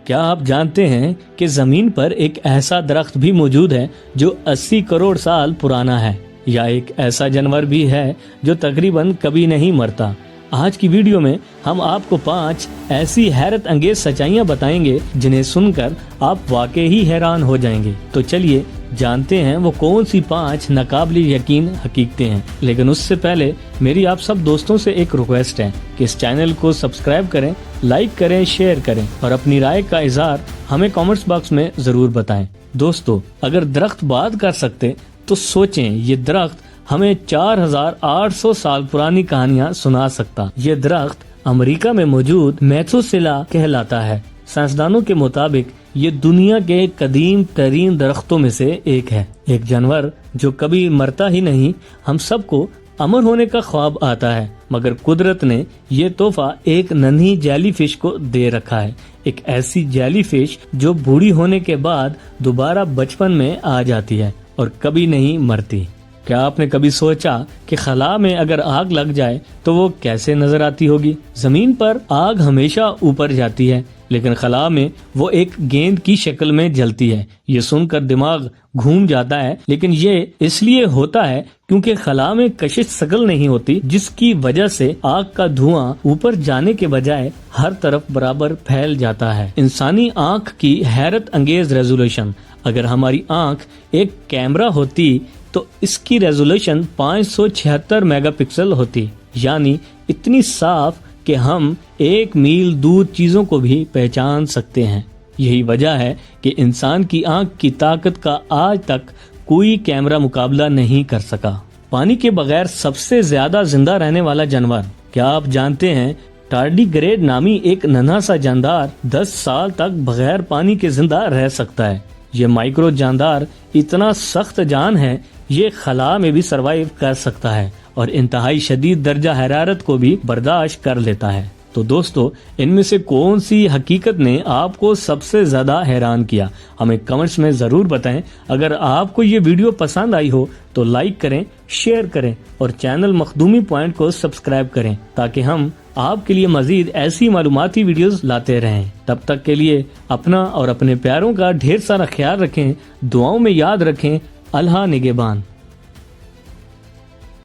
کیا آپ جانتے ہیں کہ زمین پر ایک ایسا درخت بھی موجود ہے جو 80 کروڑ سال پرانا ہے، یا ایک ایسا جانور بھی ہے جو تقریباً کبھی نہیں مرتا؟ آج کی ویڈیو میں ہم آپ کو 5 ایسی حیرت انگیز سچائیاں بتائیں گے جنہیں سن کر آپ واقعی ہی حیران ہو جائیں گے۔ تو چلیے جانتے ہیں وہ کون سی 5 ناقابل یقین حقیقتیں ہیں۔ لیکن اس سے پہلے میری آپ سب دوستوں سے ایک ریکویسٹ ہے کہ اس چینل کو سبسکرائب کریں، لائک کریں، شیئر کریں اور اپنی رائے کا اظہار ہمیں کامنٹس باکس میں ضرور بتائیں۔ دوستو، اگر درخت بات کر سکتے تو سوچیں، یہ درخت ہمیں 4800 سال پرانی کہانیاں سنا سکتا۔ یہ درخت امریکہ میں موجود میتھوسیلا کہلاتا ہے۔ سائنسدانوں کے مطابق یہ دنیا کے قدیم ترین درختوں میں سے ایک ہے، ایک جانور جو کبھی مرتا ہی نہیں۔ ہم سب کو امر ہونے کا خواب آتا ہے، مگر قدرت نے یہ تحفہ ایک ننھی جیلی فش کو دے رکھا ہے، ایک ایسی جیلی فش جو بوڑھی ہونے کے بعد دوبارہ بچپن میں آ جاتی ہے اور کبھی نہیں مرتی۔ کیا آپ نے کبھی سوچا کہ خلا میں اگر آگ لگ جائے تو وہ کیسے نظر آتی ہوگی؟ زمین پر آگ ہمیشہ اوپر جاتی ہے، لیکن خلا میں وہ ایک گیند کی شکل میں جلتی ہے۔ یہ سن کر دماغ گھوم جاتا ہے، لیکن یہ اس لیے ہوتا ہے کیونکہ خلا میں کشش ثقل نہیں ہوتی، جس کی وجہ سے آگ کا دھواں اوپر جانے کے بجائے ہر طرف برابر پھیل جاتا ہے۔ انسانی آنکھ کی حیرت انگیز ریزولوشن۔ اگر ہماری آنکھ ایک کیمرہ ہوتی تو اس کی ریزولوشن 576 میگا پکسل ہوتی، یعنی اتنی صاف کہ ہم 1 میل دور چیزوں کو بھی پہچان سکتے ہیں۔ یہی وجہ ہے کہ انسان کی آنکھ کی طاقت کا آج تک کوئی کیمرہ مقابلہ نہیں کر سکا۔ پانی کے بغیر سب سے زیادہ زندہ رہنے والا جانور۔ کیا آپ جانتے ہیں ٹارڈیگریڈ نامی ایک ننھا سا جاندار 10 سال تک بغیر پانی کے زندہ رہ سکتا ہے؟ یہ مائکرو جاندار اتنا سخت جان ہے، یہ خلا میں بھی سروائیو کر سکتا ہے اور انتہائی شدید درجہ حرارت کو بھی برداشت کر لیتا ہے۔ تو دوستو، ان میں سے کون سی حقیقت نے آپ کو سب سے زیادہ حیران کیا؟ ہمیں کمنٹس میں ضرور بتائیں۔ اگر آپ کو یہ ویڈیو پسند آئی ہو تو لائک کریں، شیئر کریں اور چینل مخدومی پوائنٹ کو سبسکرائب کریں تاکہ ہم آپ کے لیے مزید ایسی معلوماتی ویڈیوز لاتے رہیں۔ تب تک کے لیے اپنا اور اپنے پیاروں کا ڈھیر سارا خیال رکھیں، دعاؤں میں یاد رکھیں۔ اللہ نگہبان۔